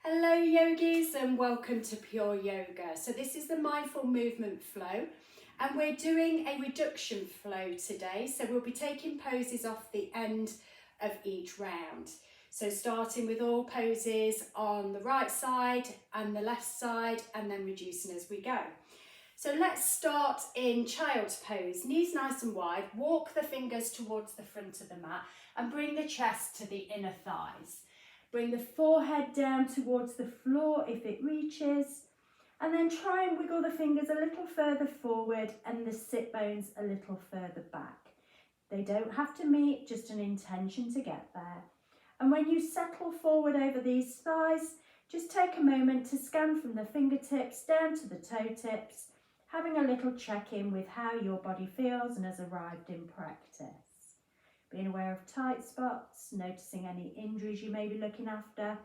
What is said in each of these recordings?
Hello yogis and welcome to Pure Yoga. So this is the mindful movement flow and we're doing a reduction flow today. So we'll be taking poses off the end of each round. So starting with all poses on the right side and the left side and then reducing as we go. So let's start in child's pose. Knees nice and wide, walk the fingers towards the front of the mat and bring the chest to the inner thighs. Bring the forehead down towards the floor if it reaches, and then try and wiggle the fingers a little further forward and the sit bones a little further back. They don't have to meet, just an intention to get there. And when you settle forward over these thighs, just take a moment to scan from the fingertips down to the toe tips, having a little check-in with how your body feels and has arrived in practice. Being aware of tight spots, noticing any injuries you may be looking after,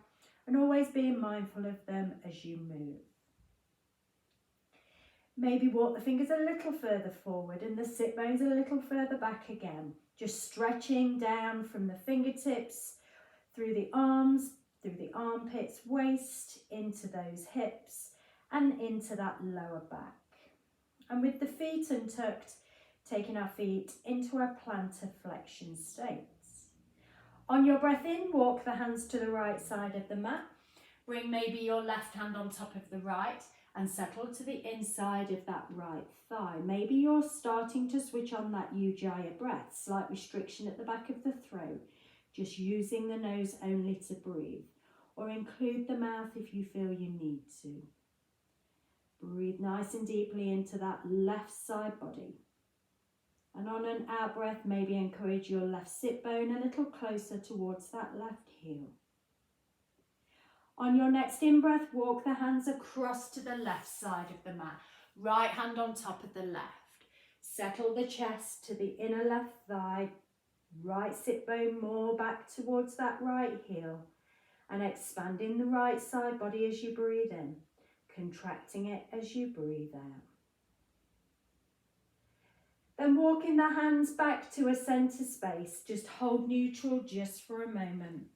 and always being mindful of them as you move. Maybe walk the fingers a little further forward and the sit bones a little further back again. Just stretching down from the fingertips, through the arms, through the armpits, waist, into those hips, and into that lower back. And with the feet untucked, taking our feet into our plantar flexion states. On your breath in, walk the hands to the right side of the mat. Bring maybe your left hand on top of the right and settle to the inside of that right thigh. Maybe you're starting to switch on that Ujjayi breath, slight restriction at the back of the throat, just using the nose only to breathe, or include the mouth if you feel you need to. Breathe nice and deeply into that left side body. And on an out breath, maybe encourage your left sit bone a little closer towards that left heel. On your next in breath, walk the hands across to the left side of the mat. Right hand on top of the left. Settle the chest to the inner left thigh. Right sit bone more back towards that right heel. And expanding the right side body as you breathe in. Contracting it as you breathe out. Then walking the hands back to a centre space. Just hold neutral just for a moment.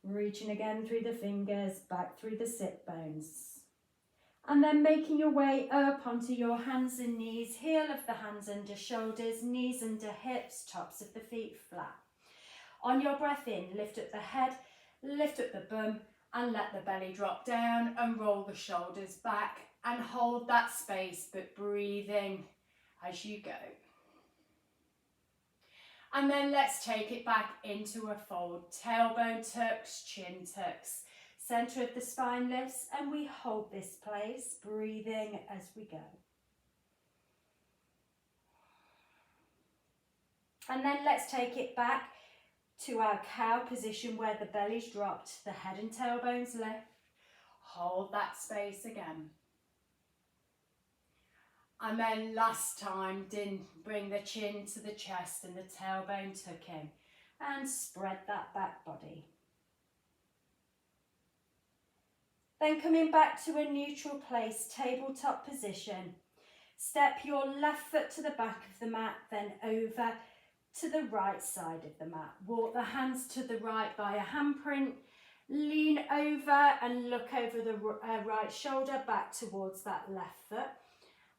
Reaching again through the fingers, back through the sit bones. And then making your way up onto your hands and knees, heel of the hands under shoulders, knees under hips, tops of the feet flat. On your breath in, lift up the head, lift up the bum, and let the belly drop down and roll the shoulders back and hold that space, but breathing as you go. And then let's take it back into a fold. Tailbone tucks, chin tucks. Centre of the spine lifts and we hold this place, breathing as we go. And then let's take it back to our cow position where the belly's dropped, the head and tailbones lift. Hold that space again. And then last time, bring the chin to the chest and the tailbone tuck in and spread that back body. Then coming back to a neutral place, tabletop position. Step your left foot to the back of the mat, then over to the right side of the mat. Walk the hands to the right by a handprint. Lean over and look over the right shoulder back towards that left foot.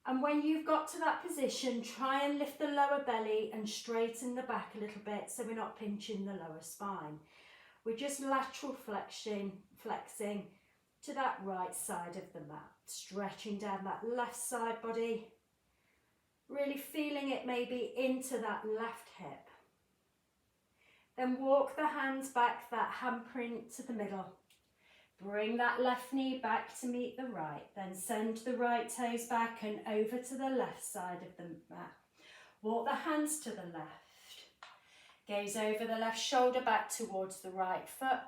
And when you've got to that position, try and lift the lower belly and straighten the back a little bit so we're not pinching the lower spine. We're just lateral flexing to that right side of the mat, stretching down that left side body, really feeling it maybe into that left hip. Then walk the hands back, that handprint to the middle. Bring that left knee back to meet the right, then send the right toes back and over to the left side of the mat. Walk the hands to the left. Gaze over the left shoulder back towards the right foot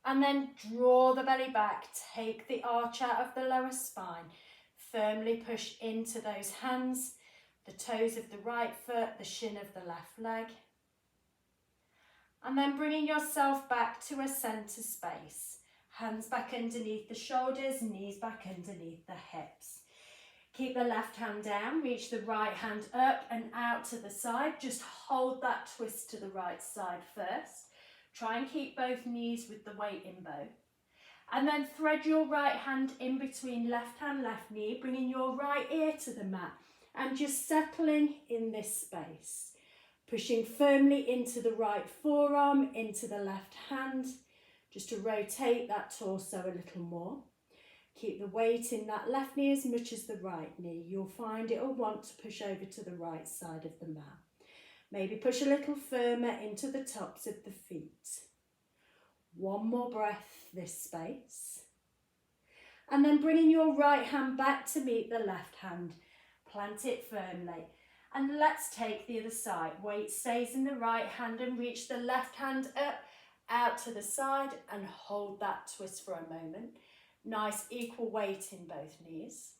and then draw the belly back, take the arch out of the lower spine. Firmly push into those hands, the toes of the right foot, the shin of the left leg. And then bringing yourself back to a centre space. Hands back underneath the shoulders, knees back underneath the hips. Keep the left hand down, reach the right hand up and out to the side. Just hold that twist to the right side first. Try and keep both knees with the weight in both. And then thread your right hand in between left hand, left knee, bringing your right ear to the mat and just settling in this space. Pushing firmly into the right forearm, into the left hand, just to rotate that torso a little more. Keep the weight in that left knee as much as the right knee. You'll find it'll want to push over to the right side of the mat. Maybe push a little firmer into the tops of the feet. One more breath, this space. And then bringing your right hand back to meet the left hand. Plant it firmly. And let's take the other side. Weight stays in the right hand and reach the left hand up, out to the side and hold that twist for a moment. Nice equal weight in both knees.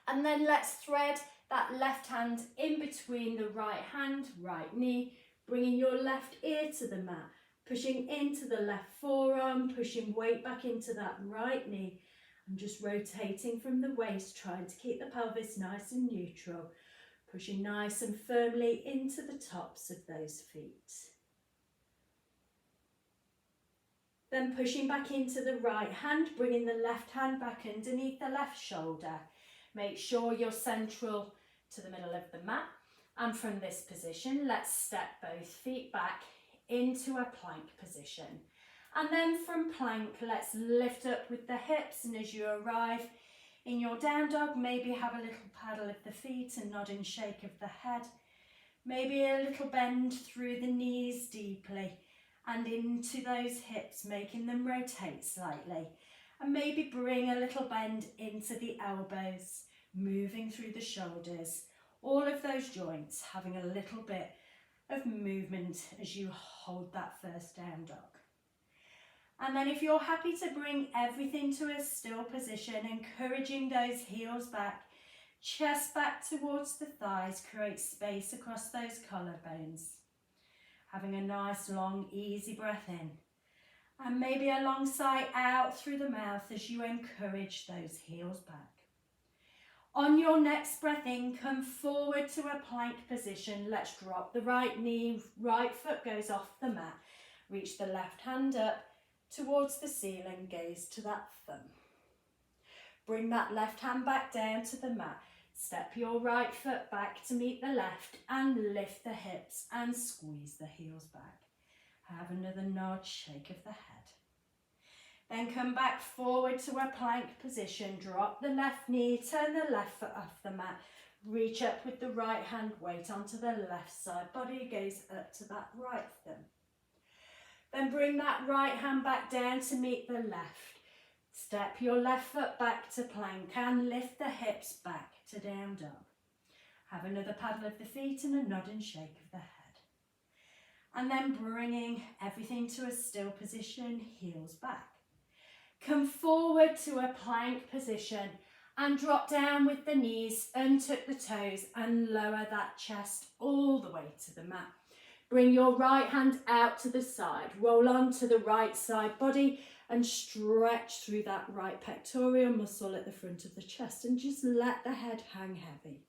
And then let's thread that left hand in between the right hand, right knee, bringing your left ear to the mat, pushing into the left forearm, pushing weight back into that right knee, and just rotating from the waist, trying to keep the pelvis nice and neutral, pushing nice and firmly into the tops of those feet. Then pushing back into the right hand, bringing the left hand back underneath the left shoulder. Make sure you're central to the middle of the mat. And from this position, let's step both feet back into a plank position. And then from plank, let's lift up with the hips. And as you arrive in your down dog, maybe have a little paddle of the feet and nod and shake of the head. Maybe a little bend through the knees deeply and into those hips, making them rotate slightly. And maybe bring a little bend into the elbows, moving through the shoulders. All of those joints having a little bit of movement as you hold that first down dog. And then if you're happy to bring everything to a still position, encouraging those heels back, chest back towards the thighs, create space across those collarbones. Having a nice long easy breath in. And maybe a long sigh out through the mouth as you encourage those heels back. On your next breath in, come forward to a plank position. Let's drop the right knee, right foot goes off the mat. Reach the left hand up towards the ceiling, gaze to that thumb. Bring that left hand back down to the mat. Step your right foot back to meet the left and lift the hips and squeeze the heels back. Have another nod, shake of the head. Then come back forward to a plank position. Drop the left knee, turn the left foot off the mat. Reach up with the right hand, weight onto the left side. Body gaze up to that right thumb. Then bring that right hand back down to meet the left. Step your left foot back to plank and lift the hips back to down dog. Have another paddle of the feet and a nod and shake of the head. And then bringing everything to a still position, heels back. Come forward to a plank position and drop down with the knees, untuck the toes and lower that chest all the way to the mat. Bring your right hand out to the side, roll on to the right side body and stretch through that right pectoral muscle at the front of the chest and just let the head hang heavy.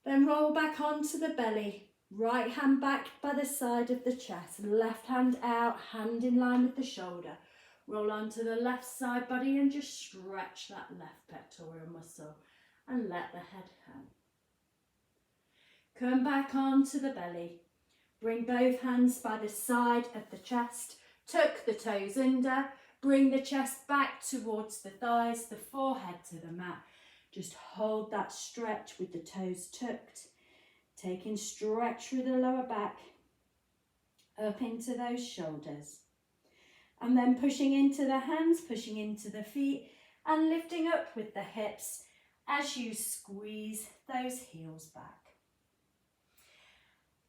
Then roll back onto the belly, right hand back by the side of the chest, left hand out, hand in line with the shoulder. Roll onto the left side body and just stretch that left pectoral muscle and let the head hang. Come back onto the belly. Bring both hands by the side of the chest. Tuck the toes under. Bring the chest back towards the thighs, the forehead to the mat. Just hold that stretch with the toes tucked. Taking stretch through the lower back. Up into those shoulders. And then pushing into the hands, pushing into the feet and lifting up with the hips as you squeeze those heels back.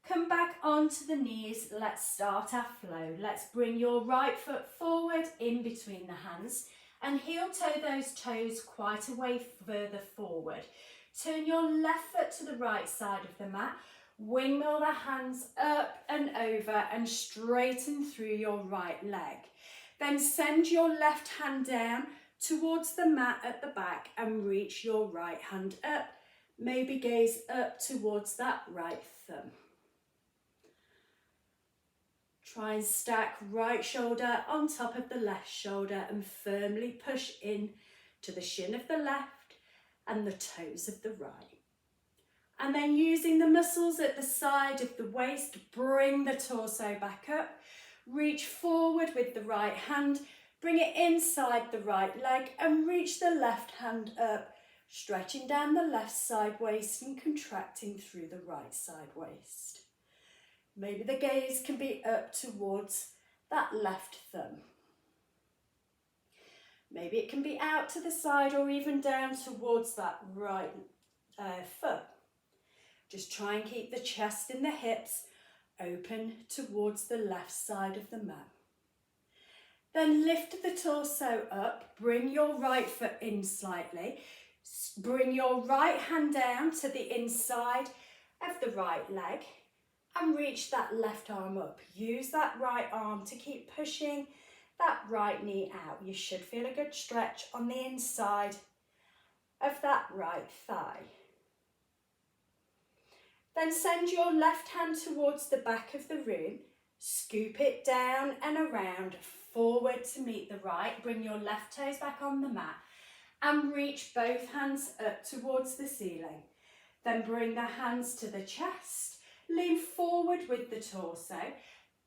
Come back onto the knees. Let's start our flow. Let's bring your right foot forward in between the hands and heel toe those toes quite a way further forward. Turn your left foot to the right side of the mat. Windmill the hands up and over and straighten through your right leg. Then send your left hand down towards the mat at the back and reach your right hand up. Maybe gaze up towards that right thumb. Try and stack right shoulder on top of the left shoulder and firmly push in to the shin of the left and the toes of the right. And then using the muscles at the side of the waist, bring the torso back up. Reach forward with the right hand, bring it inside the right leg and reach the left hand up, stretching down the left side waist and contracting through the right side waist. Maybe the gaze can be up towards that left thumb. Maybe it can be out to the side or even down towards that right foot. Just try and keep the chest and the hips open towards the left side of the mat. Then lift the torso up, bring your right foot in slightly, bring your right hand down to the inside of the right leg and reach that left arm up. Use that right arm to keep pushing that right knee out. You should feel a good stretch on the inside of that right thigh. Then send your left hand towards the back of the room, scoop it down and around, forward to meet the right, bring your left toes back on the mat and reach both hands up towards the ceiling. Then bring the hands to the chest, lean forward with the torso,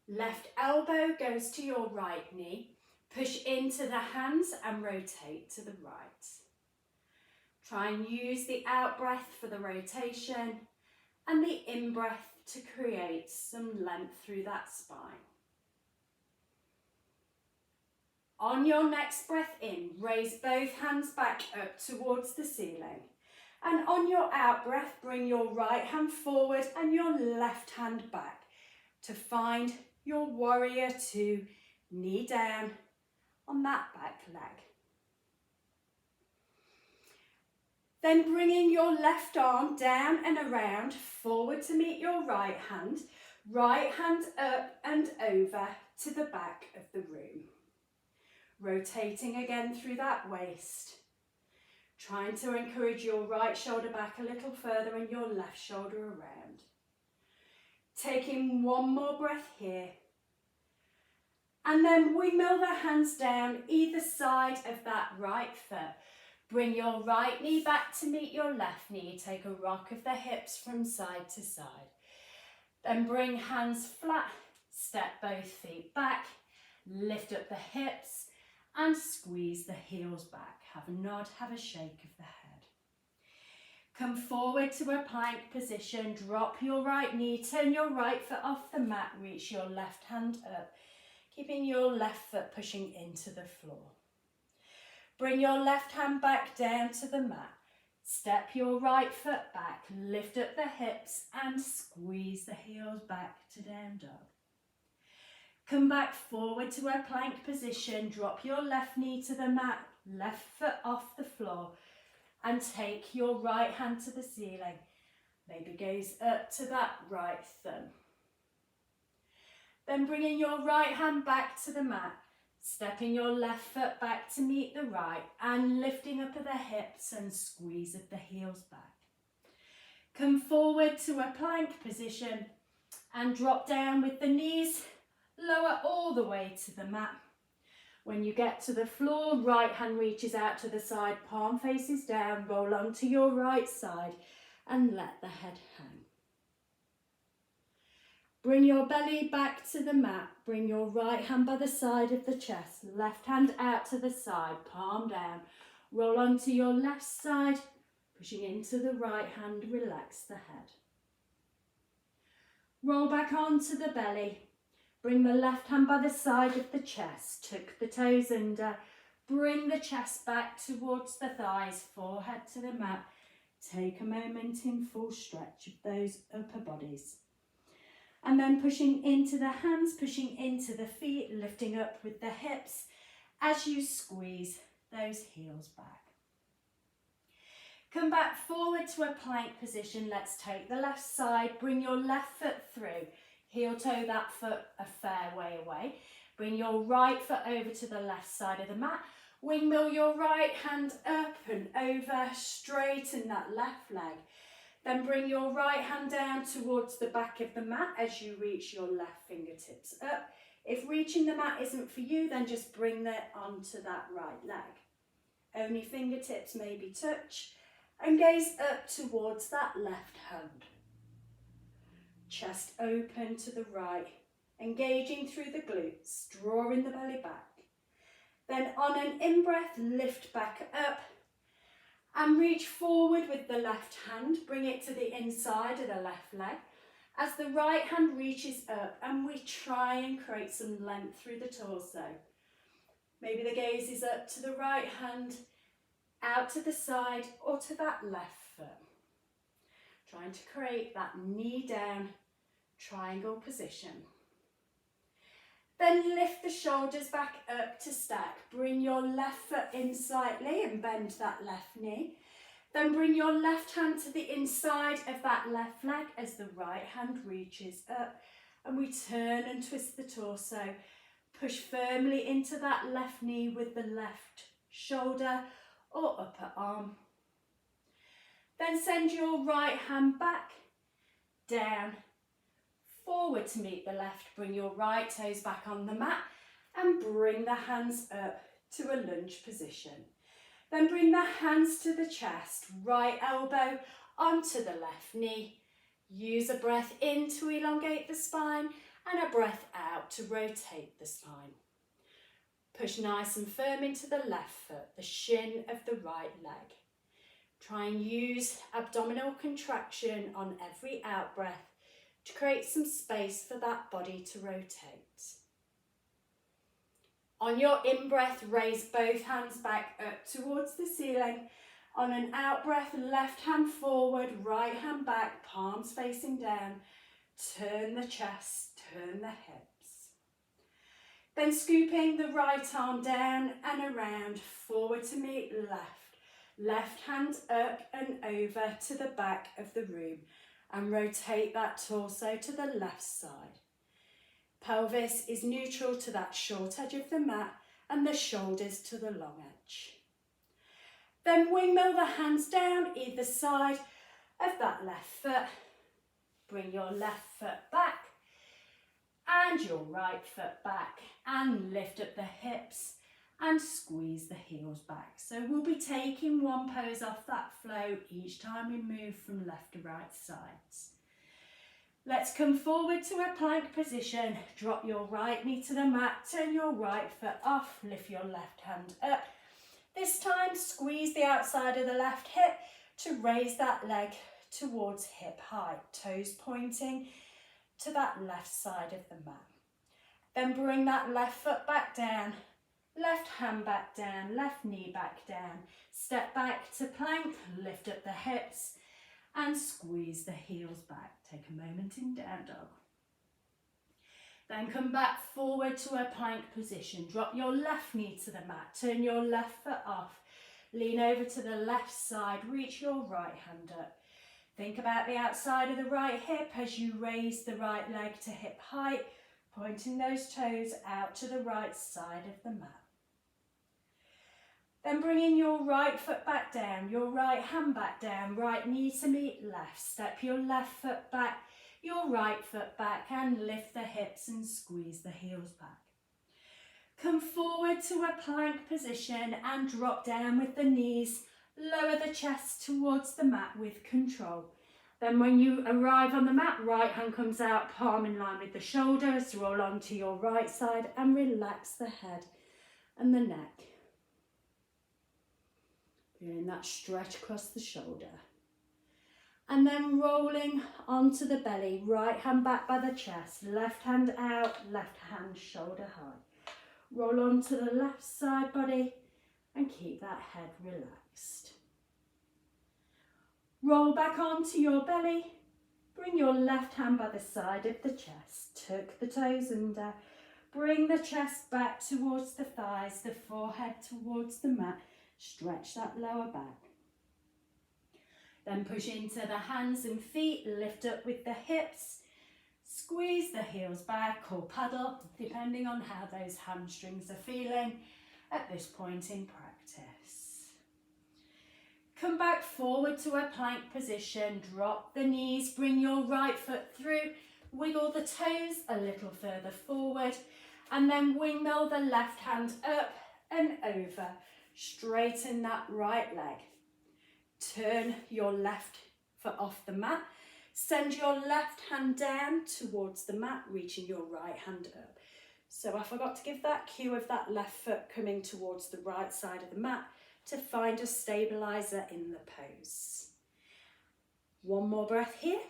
left elbow goes to your right knee, push into the hands and rotate to the right. Try and use the out breath for the rotation and the in-breath to create some length through that spine. On your next breath in, raise both hands back up towards the ceiling. And on your out breath, bring your right hand forward and your left hand back to find your warrior two, knee down on that back leg. Then bringing your left arm down and around, forward to meet your right hand up and over to the back of the room. Rotating again through that waist. Trying to encourage your right shoulder back a little further and your left shoulder around. Taking one more breath here. And then windmill the hands down either side of that right foot. Bring your right knee back to meet your left knee. Take a rock of the hips from side to side. Then bring hands flat, step both feet back, lift up the hips and squeeze the heels back. Have a nod, have a shake of the head. Come forward to a plank position, drop your right knee, turn your right foot off the mat, reach your left hand up, keeping your left foot pushing into the floor. Bring your left hand back down to the mat. Step your right foot back, lift up the hips and squeeze the heels back to down dog. Come back forward to a plank position, drop your left knee to the mat, left foot off the floor and take your right hand to the ceiling. Maybe gaze up to that right thumb. Then bringing your right hand back to the mat, stepping your left foot back to meet the right and lifting up at the hips and squeeze of the heels back. Come forward to a plank position and drop down with the knees, lower all the way to the mat. When you get to the floor, right hand reaches out to the side, palm faces down, roll onto your right side and let the head hang. Bring your belly back to the mat. Bring your right hand by the side of the chest, left hand out to the side, palm down. Roll onto your left side, pushing into the right hand, relax the head. Roll back onto the belly. Bring the left hand by the side of the chest, tuck the toes under. Bring the chest back towards the thighs, forehead to the mat. Take a moment in full stretch of those upper bodies. And then pushing into the hands, pushing into the feet, lifting up with the hips as you squeeze those heels back. Come back forward to a plank position. Let's take the left side, bring your left foot through, heel toe that foot a fair way away. Bring your right foot over to the left side of the mat. Windmill your right hand up and over, straighten that left leg. Then bring your right hand down towards the back of the mat as you reach your left fingertips up. If reaching the mat isn't for you, then just bring that onto that right leg. Only fingertips maybe touch, and gaze up towards that left hand. Chest open to the right, engaging through the glutes, drawing the belly back. Then on an in-breath, lift back up and reach forward with the left hand. Bring it to the inside of the left leg as the right hand reaches up, and we try and create some length through the torso. Maybe the gaze is up to the right hand, out to the side or to that left foot. Trying to create that knee down triangle position. Then lift the shoulders back up to stack. Bring your left foot in slightly and bend that left knee. Then bring your left hand to the inside of that left leg as the right hand reaches up, and we turn and twist the torso. Push firmly into that left knee with the left shoulder or upper arm. Then send your right hand back, down, forward to meet the left. Bring your right toes back on the mat and bring the hands up to a lunge position. Then bring the hands to the chest, right elbow onto the left knee. Use a breath in to elongate the spine and a breath out to rotate the spine. Push nice and firm into the left foot, the shin of the right leg. Try and use abdominal contraction on every out breath to create some space for that body to rotate. On your in-breath, raise both hands back up towards the ceiling. On an out-breath, left hand forward, right hand back, palms facing down. Turn the chest, turn the hips. Then scooping the right arm down and around, forward to meet left. Left hand up and over to the back of the room, and rotate that torso to the left side. Pelvis is neutral to that short edge of the mat and the shoulders to the long edge. Then windmill the hands down either side of that left foot. Bring your left foot back and your right foot back, and lift up the hips and squeeze the heels back. So we'll be taking one pose off that flow each time we move from left to right sides. Let's come forward to a plank position. Drop your right knee to the mat, turn your right foot off, lift your left hand up. This time squeeze the outside of the left hip to raise that leg towards hip height, toes pointing to that left side of the mat. Then bring that left foot back down, left hand back down, left knee back down. Step back to plank, lift up the hips and squeeze the heels back. Take a moment in down dog. Then come back forward to a plank position. Drop your left knee to the mat, turn your left foot off, lean over to the left side, reach your right hand up. Think about the outside of the right hip as you raise the right leg to hip height, pointing those toes out to the right side of the mat. Then bringing your right foot back down, your right hand back down, right knee to meet left. Step your left foot back, your right foot back, and lift the hips and squeeze the heels back. Come forward to a plank position and drop down with the knees. Lower the chest towards the mat with control. Then when you arrive on the mat, right hand comes out, palm in line with the shoulders. Roll onto your right side and relax the head and the neck. Feeling that stretch across the shoulder. And then rolling onto the belly, right hand back by the chest, left hand out, left hand shoulder high. Roll onto the left side body and keep that head relaxed. Roll back onto your belly. Bring your left hand by the side of the chest. Tuck the toes under. Bring the chest back towards the thighs, the forehead towards the mat. Stretch that lower back. Then push into the hands and feet, lift up with the hips, squeeze the heels back or paddle, depending on how those hamstrings are feeling at this point in practice. Come back forward to a plank position, drop the knees, bring your right foot through, wiggle the toes a little further forward, and then windmill the left hand up and over. Straighten that right leg. Turn your left foot off the mat. Send your left hand down towards the mat, reaching your right hand up. So I forgot to give that cue of that left foot coming towards the right side of the mat to find a stabilizer in the pose. One more breath here.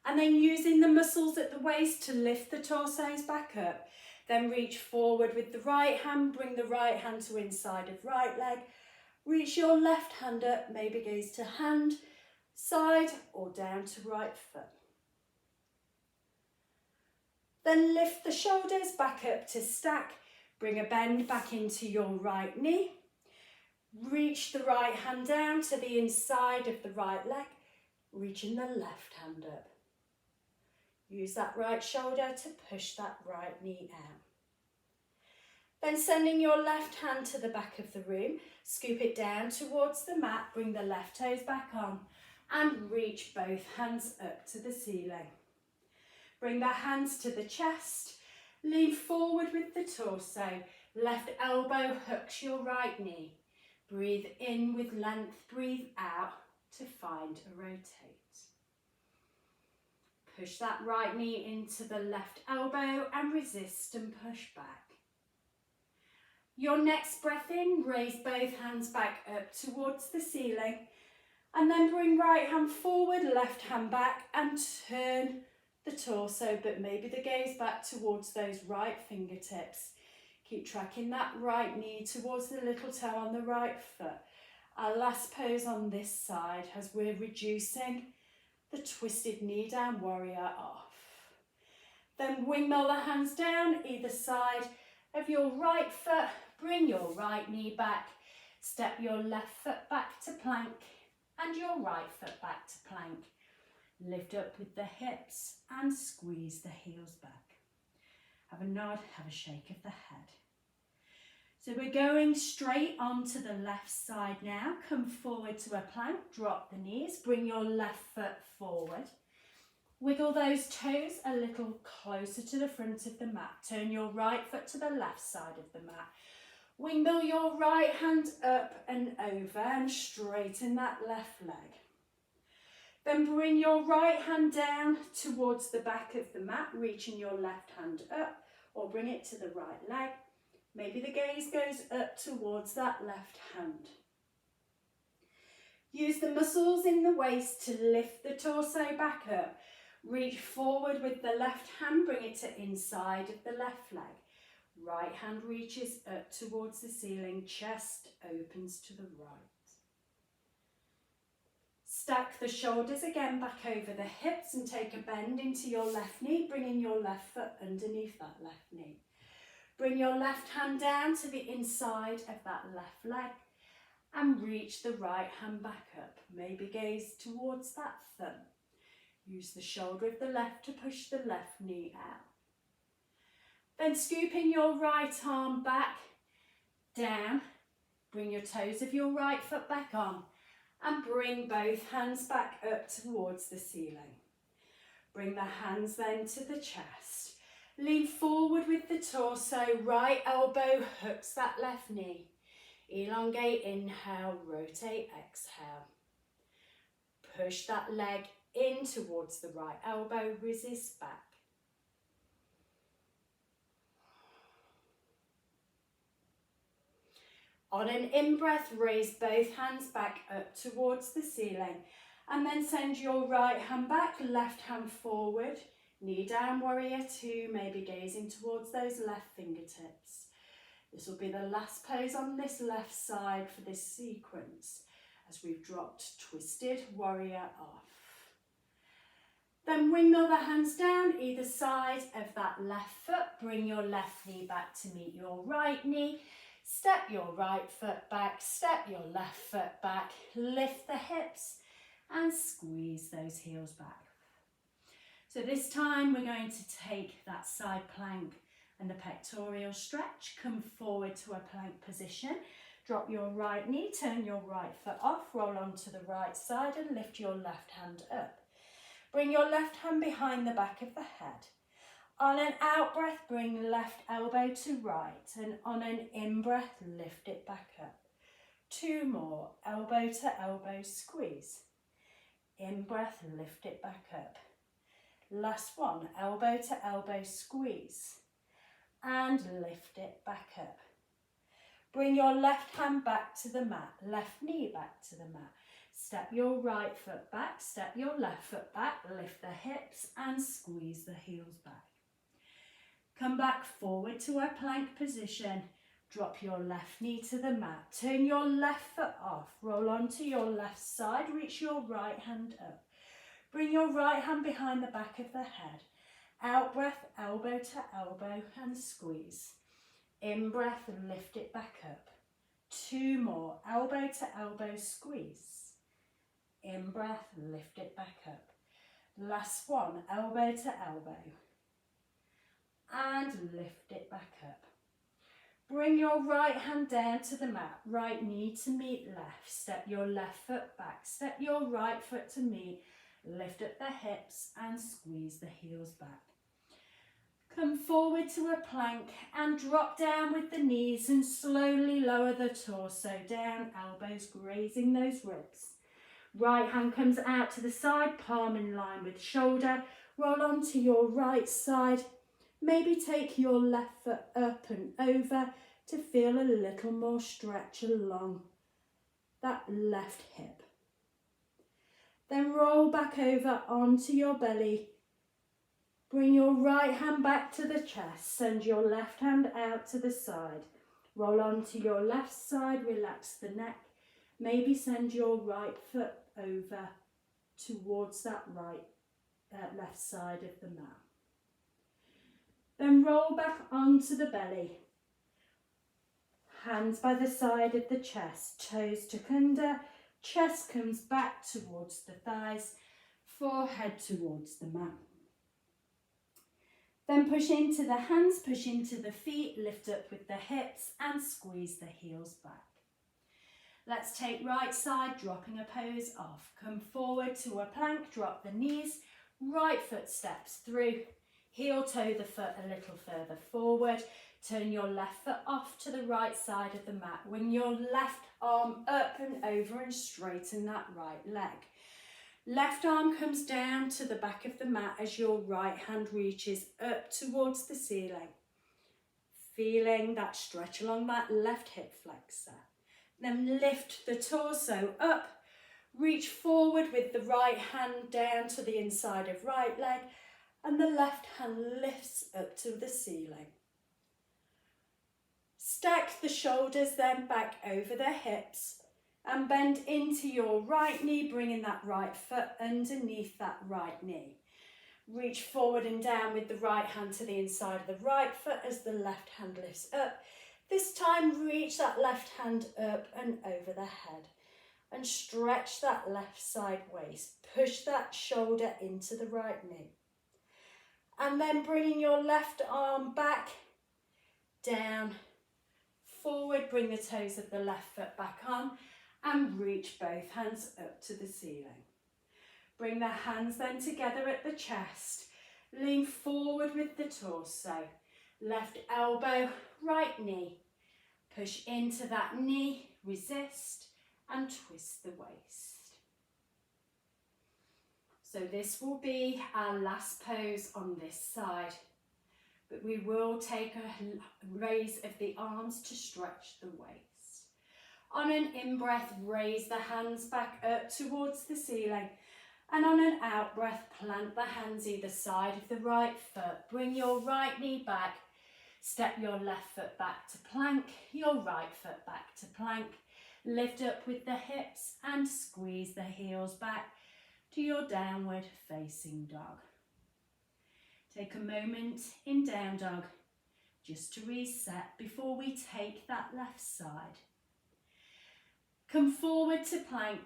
And then using the muscles at the waist to lift the torsos back up. Then reach forward with the right hand, bring the right hand to inside of right leg. Reach your left hand up, maybe gaze to hand, side or down to right foot. Then lift the shoulders back up to stack. Bring a bend back into your right knee. Reach the right hand down to the inside of the right leg, reaching the left hand up. Use that right shoulder to push that right knee out. Then sending your left hand to the back of the room, scoop it down towards the mat, bring the left toes back on and reach both hands up to the ceiling. Bring the hands to the chest, lean forward with the torso, left elbow hooks your right knee. Breathe in with length, breathe out to find a rotate. Push that right knee into the left elbow and resist and push back. Your next breath in, raise both hands back up towards the ceiling and then bring right hand forward, left hand back and turn the torso, but maybe the gaze back towards those right fingertips. Keep tracking that right knee towards the little toe on the right foot. Our last pose on this side as we're reducing the twisted knee down warrior off. Then windmill the hands down either side of your right foot. Bring your right knee back. Step your left foot back to plank and your right foot back to plank. Lift up with the hips and squeeze the heels back. Have a nod, have a shake of the head. So we're going straight onto the left side now. Come forward to a plank, drop the knees, bring your left foot forward. Wiggle those toes a little closer to the front of the mat. Turn your right foot to the left side of the mat. Windmill your right hand up and over and straighten that left leg. Then bring your right hand down towards the back of the mat, reaching your left hand up or bring it to the right leg. Maybe the gaze goes up towards that left hand. Use the muscles in the waist to lift the torso back up. Reach forward with the left hand, bring it to inside of the left leg. Right hand reaches up towards the ceiling, chest opens to the right. Stack the shoulders again back over the hips and take a bend into your left knee, bringing your left foot underneath that left knee. Bring your left hand down to the inside of that left leg and reach the right hand back up. Maybe gaze towards that thumb. Use the shoulder of the left to push the left knee out. Then scooping your right arm back, down. Bring your toes of your right foot back on and bring both hands back up towards the ceiling. Bring the hands then to the chest. Lean forward with the torso, right elbow hooks that left knee. Elongate, inhale, rotate, exhale. Push that leg in towards the right elbow, resist back. On an in-breath, raise both hands back up towards the ceiling and then send your right hand back, left hand forward. Knee down, warrior two, maybe gazing towards those left fingertips. This will be the last pose on this left side for this sequence as we've dropped twisted warrior off. Then windmill the hands down either side of that left foot. Bring your left knee back to meet your right knee. Step your right foot back, step your left foot back. Lift the hips and squeeze those heels back. So this time we're going to take that side plank and the pectoral stretch. Come forward to a plank position. Drop your right knee, turn your right foot off, roll onto the right side and lift your left hand up. Bring your left hand behind the back of the head. On an out breath, bring left elbow to right, and on an in breath, lift it back up. 2 more, elbow to elbow squeeze. In breath, lift it back up. Last one, elbow to elbow squeeze and lift it back up. Bring your left hand back to the mat, left knee back to the mat. Step your right foot back, step your left foot back, lift the hips and squeeze the heels back. Come back forward to a plank position. Drop your left knee to the mat. Turn your left foot off. Roll onto your left side. Reach your right hand up. Bring your right hand behind the back of the head. Out breath, elbow to elbow and squeeze. In breath, lift it back up. 2 more, elbow to elbow squeeze. In breath, lift it back up. Last one, elbow to elbow. And lift it back up. Bring your right hand down to the mat, right knee to meet left. Step your left foot back, step your right foot to meet. Lift up the hips and squeeze the heels back. Come forward to a plank and drop down with the knees and slowly lower the torso down, elbows grazing those ribs. Right hand comes out to the side, palm in line with shoulder. Roll onto your right side. Maybe take your left foot up and over to feel a little more stretch along that left hip. Then roll back over onto your belly. Bring your right hand back to the chest. Send your left hand out to the side. Roll onto your left side, relax the neck. Maybe send your right foot over towards that left side of the mat. Then roll back onto the belly. Hands by the side of the chest, toes tuck under, chest comes back towards the thighs, forehead towards the mat. Then push into the hands, push into the feet, lift up with the hips and squeeze the heels back. Let's take right side, dropping a pose off. Come forward to a plank, drop the knees, right foot steps through. Heel toe the foot a little further forward. Turn your left foot off to the right side of the mat. Wing your left arm up and over and straighten that right leg. Left arm comes down to the back of the mat as your right hand reaches up towards the ceiling. Feeling that stretch along that left hip flexor. Then lift the torso up. Reach forward with the right hand down to the inside of right leg. And the left hand lifts up to the ceiling. Stack the shoulders then back over the hips and bend into your right knee, bringing that right foot underneath that right knee. Reach forward and down with the right hand to the inside of the right foot as the left hand lifts up. This time reach that left hand up and over the head and stretch that left side waist. Push that shoulder into the right knee. And then bringing your left arm back, down, forward, bring the toes of the left foot back on and reach both hands up to the ceiling. Bring the hands then together at the chest. Lean forward with the torso. Left elbow, right knee. Push into that knee, resist and twist the waist. So this will be our last pose on this side, but we will take a raise of the arms to stretch the waist. On an in-breath, raise the hands back up towards the ceiling, and on an out-breath, plant the hands either side of the right foot. Bring your right knee back, step your left foot back to plank, your right foot back to plank. Lift up with the hips and squeeze the heels back to your downward facing dog. Take a moment in down dog just to reset before we take that left side. Come forward to plank,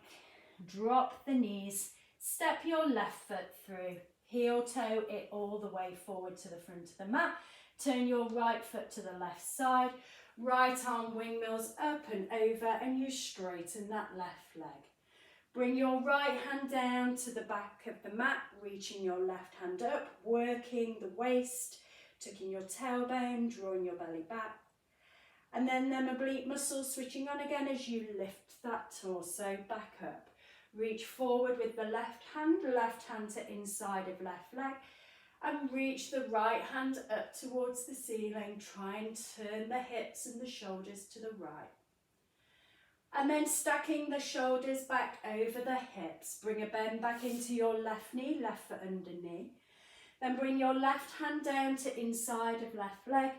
drop the knees, step your left foot through, heel toe it all the way forward to the front of the mat. Turn your right foot to the left side. Right arm windmills up and over, and you straighten that left leg. Bring your right hand down to the back of the mat, reaching your left hand up, working the waist, tucking your tailbone, drawing your belly back. And then them oblique muscles switching on again as you lift that torso back up. Reach forward with the left hand to inside of left leg, and reach the right hand up towards the ceiling. Try and turn the hips and the shoulders to the right. And then stacking the shoulders back over the hips. Bring a bend back into your left knee, left foot under knee. Then bring your left hand down to inside of left leg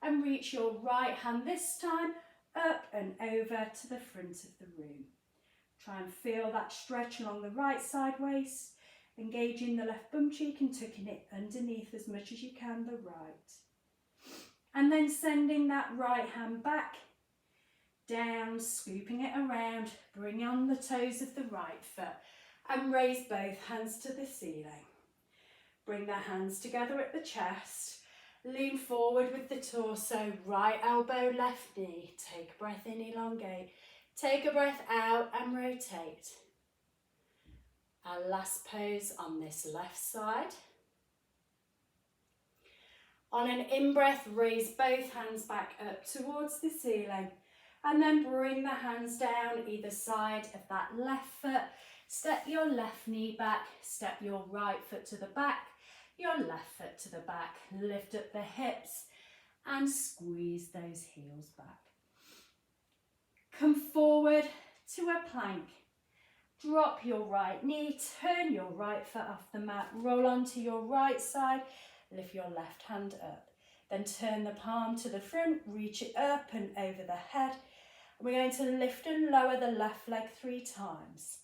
and reach your right hand this time up and over to the front of the room. Try and feel that stretch along the right side waist, engaging the left bum cheek and tucking it underneath as much as you can the right. And then sending that right hand back, down, scooping it around, bring on the toes of the right foot and raise both hands to the ceiling. Bring the hands together at the chest, lean forward with the torso, right elbow, left knee. Take a breath in, elongate. Take a breath out and rotate. Our last pose on this left side. On an in-breath, raise both hands back up towards the ceiling and then bring the hands down either side of that left foot. Step your left knee back, step your right foot to the back, your left foot to the back. Lift up the hips and squeeze those heels back. Come forward to a plank. Drop your right knee, turn your right foot off the mat, roll onto your right side, lift your left hand up. Then turn the palm to the front, reach it up and over the head. We're going to lift and lower the left leg 3 times.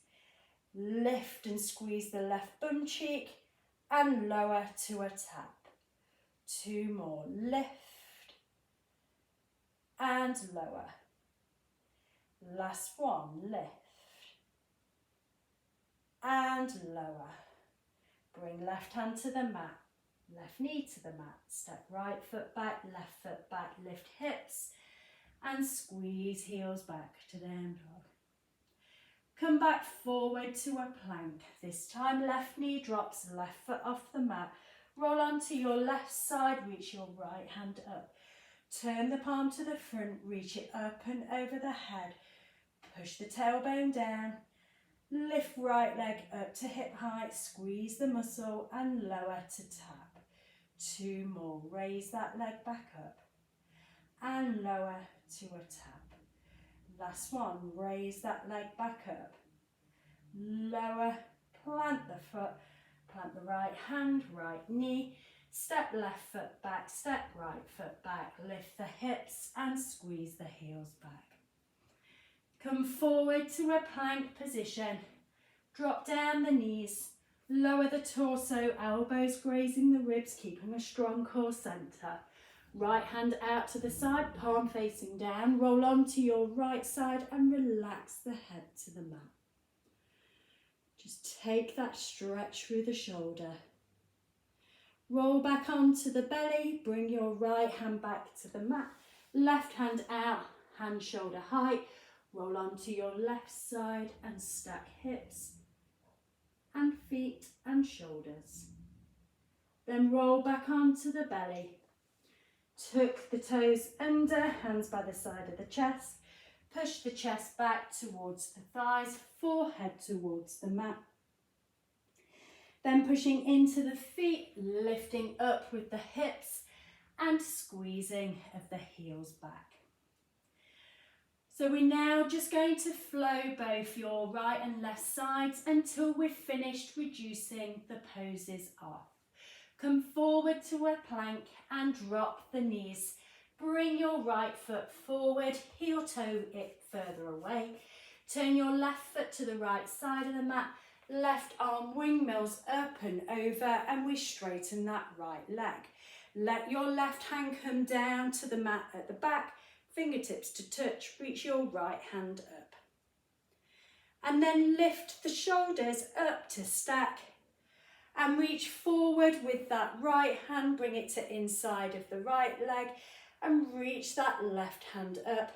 Lift and squeeze the left bum cheek and lower to a tap. 2 more. Lift and lower. Last one. Lift and lower. Bring left hand to the mat, left knee to the mat. Step right foot back, left foot back. Lift hips and squeeze heels back to down dog. Come back forward to a plank. This time left knee drops, left foot off the mat. Roll onto your left side, reach your right hand up. Turn the palm to the front, reach it up and over the head. Push the tailbone down. Lift right leg up to hip height, squeeze the muscle and lower to tap. 2 more. Raise that leg back up and lower to a tap. Last one. Raise that leg back up, lower, plant the foot, plant the right hand, right knee, step left foot back, step right foot back, lift the hips and squeeze the heels back. Come forward to a plank position. Drop down the knees. Lower the torso, elbows grazing the ribs, keeping a strong core centre. Right hand out to the side, palm facing down. Roll onto your right side and relax the head to the mat. Just take that stretch through the shoulder. Roll back onto the belly. Bring your right hand back to the mat. Left hand out, hand shoulder height. Roll onto your left side and stack hips and feet and shoulders. Then roll back onto the belly. Tuck the toes under, hands by the side of the chest. Push the chest back towards the thighs, forehead towards the mat. Then pushing into the feet, lifting up with the hips and squeezing of the heels back. So we're now just going to flow both your right and left sides until we've finished reducing the poses off. Come forward to a plank and drop the knees. Bring your right foot forward, heel toe it further away. Turn your left foot to the right side of the mat. Left arm windmills up and over, and we straighten that right leg. Let your left hand come down to the mat at the back. Fingertips to touch, reach your right hand up. And then lift the shoulders up to stack And reach forward with that right hand, bring it to inside of the right leg and reach that left hand up.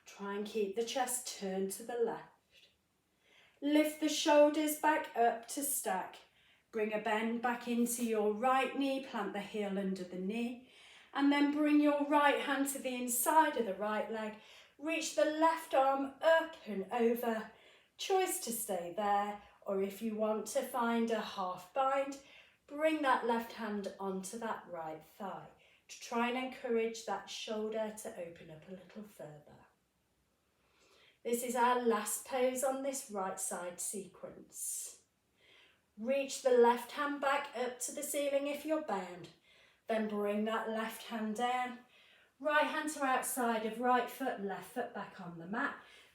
Try and keep the chest turned to the left. Lift the shoulders back up to stack. Bring a bend back into your right knee, plant the heel under the knee, and then bring your right hand to the inside of the right leg. Reach the left arm up and over. Choice to stay there, or if you want to find a half bind, bring that left hand onto that right thigh to try and encourage that shoulder to open up a little further. This is our last pose on this right side sequence. Reach the left hand back up to the ceiling if you're bound. Then bring that left hand down. Right hand to outside of right foot, left foot back on the mat.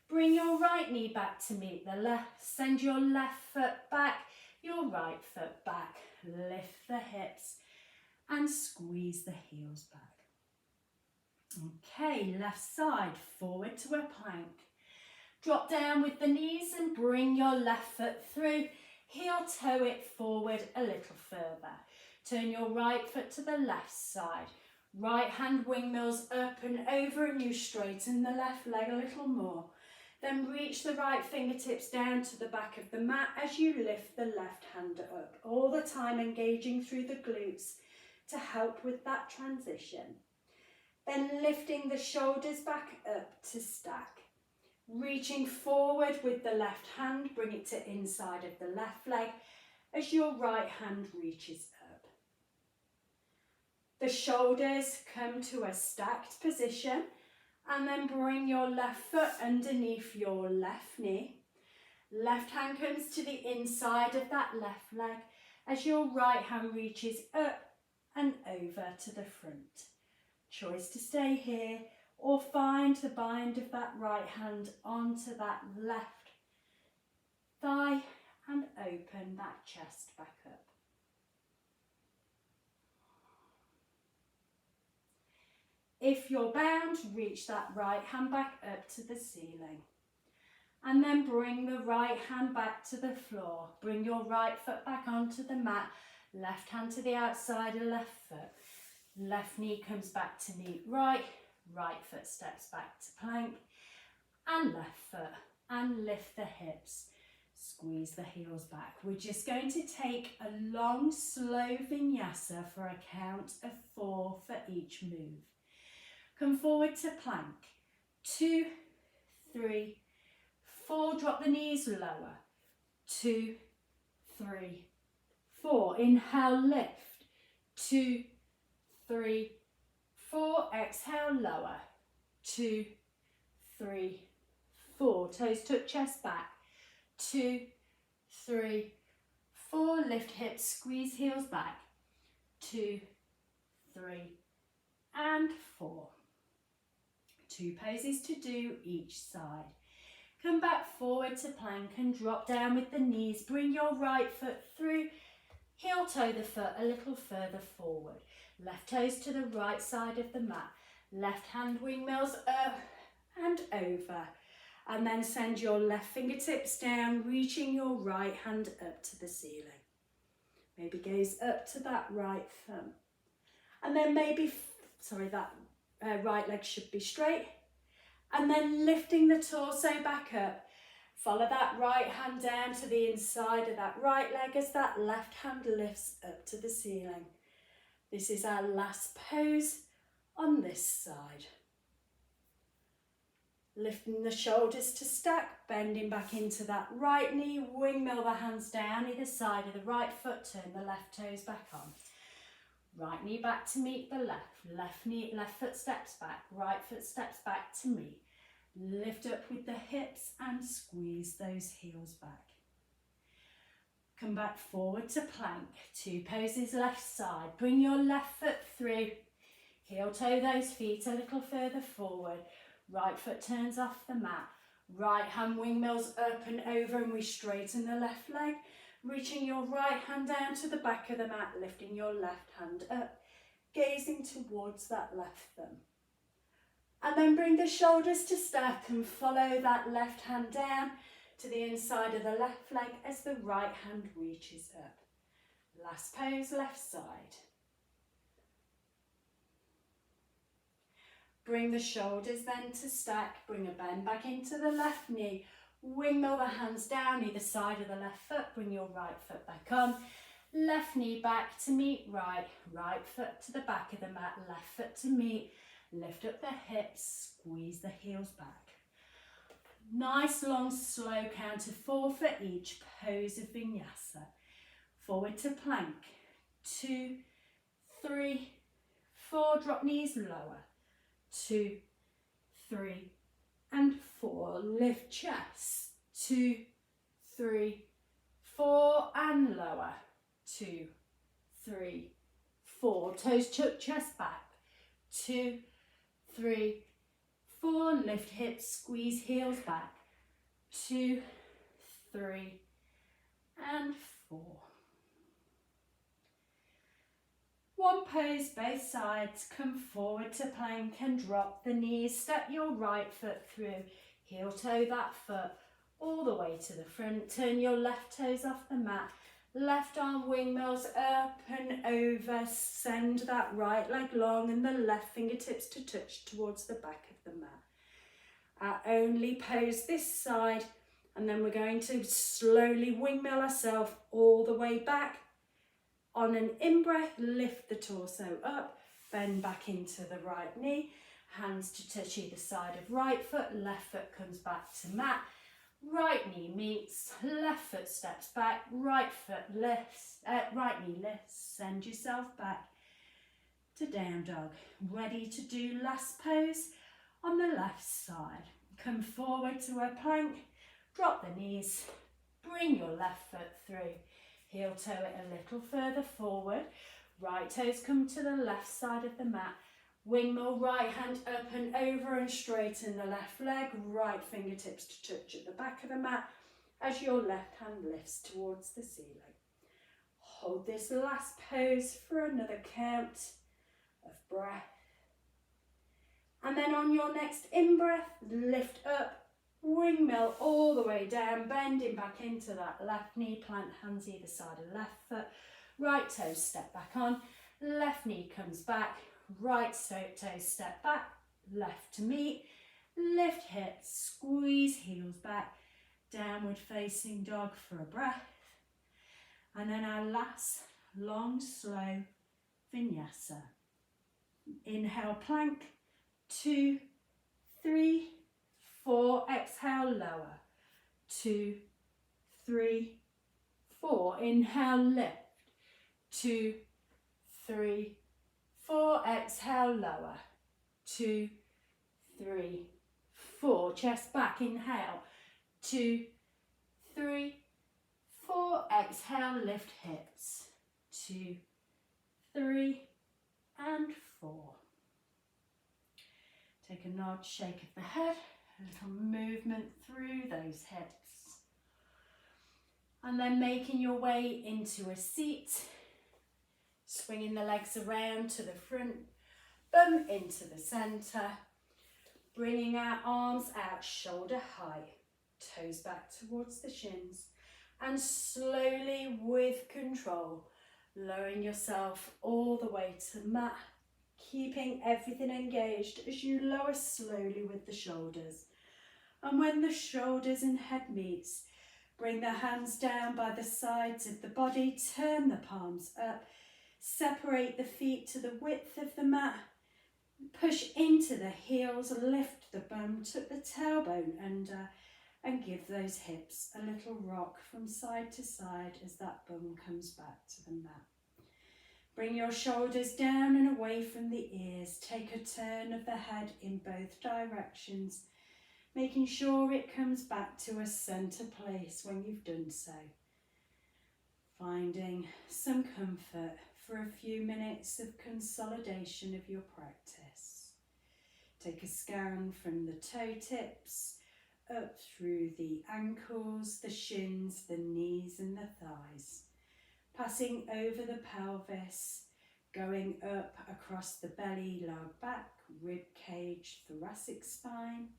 Bring your right knee back to meet the left. Send your left foot back, your right foot back. Lift the hips and squeeze the heels back. Okay, left side, forward to a plank. Drop down with the knees and bring your left foot through. Heel toe it forward a little further. Turn your right foot to the left side. Right hand windmills up and over and you straighten the left leg a little more. Then reach the right fingertips down to the back of the mat as you lift the left hand up. All the time engaging through the glutes to help with that transition. Then lifting the shoulders back up to stack. Reaching forward with the left hand, bring it to inside of the left leg as your right hand reaches up. The shoulders come to a stacked position and then bring your left foot underneath your left knee. Left hand comes to the inside of that left leg as your right hand reaches up and over to the front. Choice to stay here or find the bind of that right hand onto that left thigh and open that chest back up. If you're bound, reach that right hand back up to the ceiling. And then bring the right hand back to the floor. Bring your right foot back onto the mat. Left hand to the outside of left foot. Left knee comes back to meet right. Right foot steps back to plank. And left foot. And lift the hips. Squeeze the heels back. We're just going to take a long, slow vinyasa for a count of 4 for each move. Come forward to plank. 2, 3, 4. Drop the knees lower. 2, 3, 4. Inhale, lift. 2, 3, 4. Exhale, lower. 2, 3, 4. Toes tuck, chest back. 2, 3, 4. Lift hips, squeeze heels back. 2, 3, and 4. 2 poses to do each side. Come back forward to plank and drop down with the knees. Bring your right foot through. Heel toe the foot a little further forward. Left toes to the right side of the mat. Left hand windmills up and over. And then send your left fingertips down, reaching your right hand up to the ceiling. Maybe gaze up to that right thumb. And then maybe, that right leg should be straight. And then lifting the torso back up. Follow that right hand down to the inside of that right leg as that left hand lifts up to the ceiling. This is our last pose on this side. Lifting the shoulders to stack, bending back into that right knee, windmill the hands down either side of the right foot, turn the left toes back on. Right knee back to meet the left foot steps back, right foot steps back to meet. Lift up with the hips and squeeze those heels back. Come back forward to plank, 2 poses left side. Bring your left foot through, heel toe those feet a little further forward. Right foot turns off the mat. Right hand windmills up and over and we straighten the left leg. Reaching your right hand down to the back of the mat, lifting your left hand up, gazing towards that left thumb. And then bring the shoulders to stack and follow that left hand down to the inside of the left leg as the right hand reaches up. Last pose, left side. Bring the shoulders then to stack, bring a bend back into the left knee. Windmill the hands down either side of the left foot, bring your right foot back on. Left knee back to meet right, right foot to the back of the mat, left foot to meet. Lift up the hips, squeeze the heels back. Nice long slow count of 4 for each pose of vinyasa. Forward to plank, 2, 3, 4, drop knees lower, 2, 3 and 4, lift chest, 2, 3, 4 and lower, 2, 3, 4, toes tuck, chest back, 2, 3, 4, lift hips, squeeze heels back, 2, 3 and 4. One pose, both sides, come forward to plank and drop the knees, step your right foot through, heel toe that foot all the way to the front, turn your left toes off the mat, left arm windmills up and over, send that right leg long and the left fingertips to touch towards the back of the mat. Our only pose this side, and then we're going to slowly windmill ourselves all the way back. On an in-breath, lift the torso up, bend back into the right knee, hands to touch either side of right foot, left foot comes back to mat, right knee meets, left foot steps back, right foot lifts, right knee lifts, send yourself back to down dog. Ready to do last pose on the left side. Come forward to a plank, drop the knees, bring your left foot through. Heel toe it a little further forward. Right toes come to the left side of the mat. Windmill right hand up and over and straighten the left leg. Right fingertips to touch at the back of the mat as your left hand lifts towards the ceiling. Hold this last pose for another count of breath. And then on your next in-breath, lift up. Windmill all the way down, bending back into that left knee, plant hands either side of left foot, right toes step back on, left knee comes back, right toes step back, left to meet, lift hips, squeeze heels back, downward facing dog for a breath. And then our last long, slow vinyasa. Inhale, plank, 2, 3, 4, exhale, lower, 2, 3, 4, inhale, lift, 2, 3, 4, exhale, lower, 2, 3, 4, chest back, inhale, 2, 3, 4, exhale, lift hips, 2, 3 and 4. Take a nod, shake of the head. A little movement through those hips. And then making your way into a seat, swinging the legs around to the front, bum into the centre, bringing our arms out shoulder high, toes back towards the shins, and slowly with control, lowering yourself all the way to the mat, keeping everything engaged as you lower slowly with the shoulders. And when the shoulders and head meets, bring the hands down by the sides of the body, turn the palms up, separate the feet to the width of the mat, push into the heels, lift the bum, tuck the tailbone under, and give those hips a little rock from side to side as that bum comes back to the mat. Bring your shoulders down and away from the ears. Take a turn of the head in both directions, making sure it comes back to a centre place when you've done so. Finding some comfort for a few minutes of consolidation of your practice. Take a scan from the toe tips, up through the ankles, the shins, the knees and the thighs. Passing over the pelvis, going up across the belly, lower back, rib cage, thoracic spine,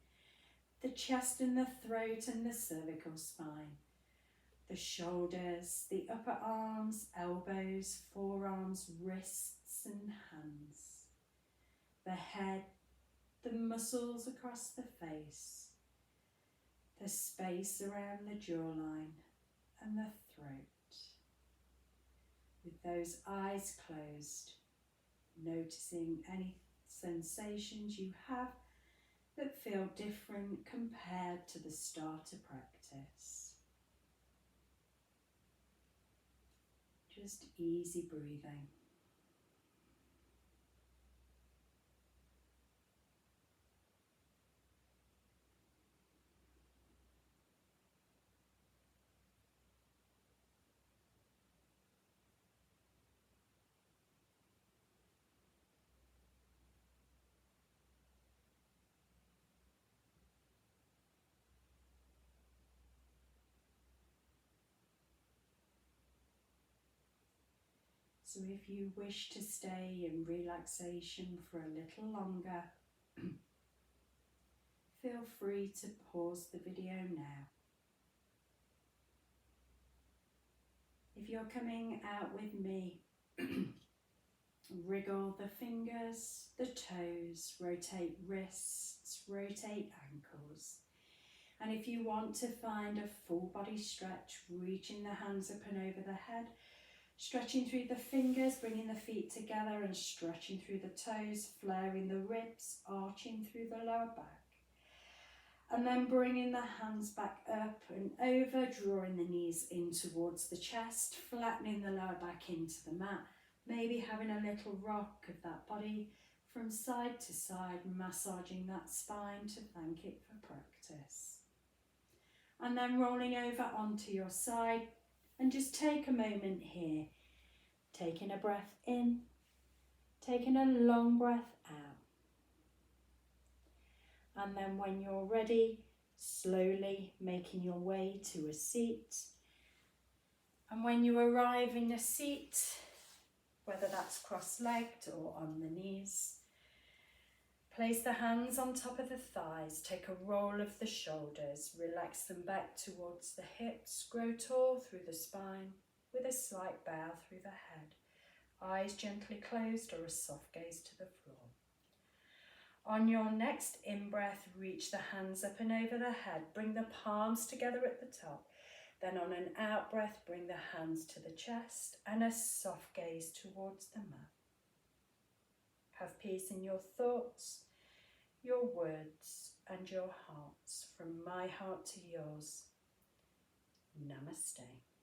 the chest and the throat and the cervical spine, the shoulders, the upper arms, elbows, forearms, wrists and hands, the head, the muscles across the face, the space around the jawline and the throat. With those eyes closed, noticing any sensations you have that feel different compared to the starter practice. Just easy breathing. So if you wish to stay in relaxation for a little longer, feel free to pause the video now. If you're coming out with me, wriggle the fingers, the toes, rotate wrists, rotate ankles. And if you want to find a full body stretch, reaching the hands up and over the head, stretching through the fingers, bringing the feet together and stretching through the toes, flaring the ribs, arching through the lower back. And then bringing the hands back up and over, drawing the knees in towards the chest, flattening the lower back into the mat. Maybe having a little rock of that body from side to side, massaging that spine to thank it for practice. And then rolling over onto your side and just take a moment here, taking a breath in, taking a long breath out. And then when you're ready, slowly making your way to a seat. And when you arrive in a seat, whether that's cross-legged or on the knees, place the hands on top of the thighs, take a roll of the shoulders, relax them back towards the hips, grow tall through the spine with a slight bow through the head, eyes gently closed or a soft gaze to the floor. On your next in-breath, reach the hands up and over the head, bring the palms together at the top. Then on an out-breath, bring the hands to the chest and a soft gaze towards the mat. Have peace in your thoughts, your words and your hearts. From my heart to yours, Namaste.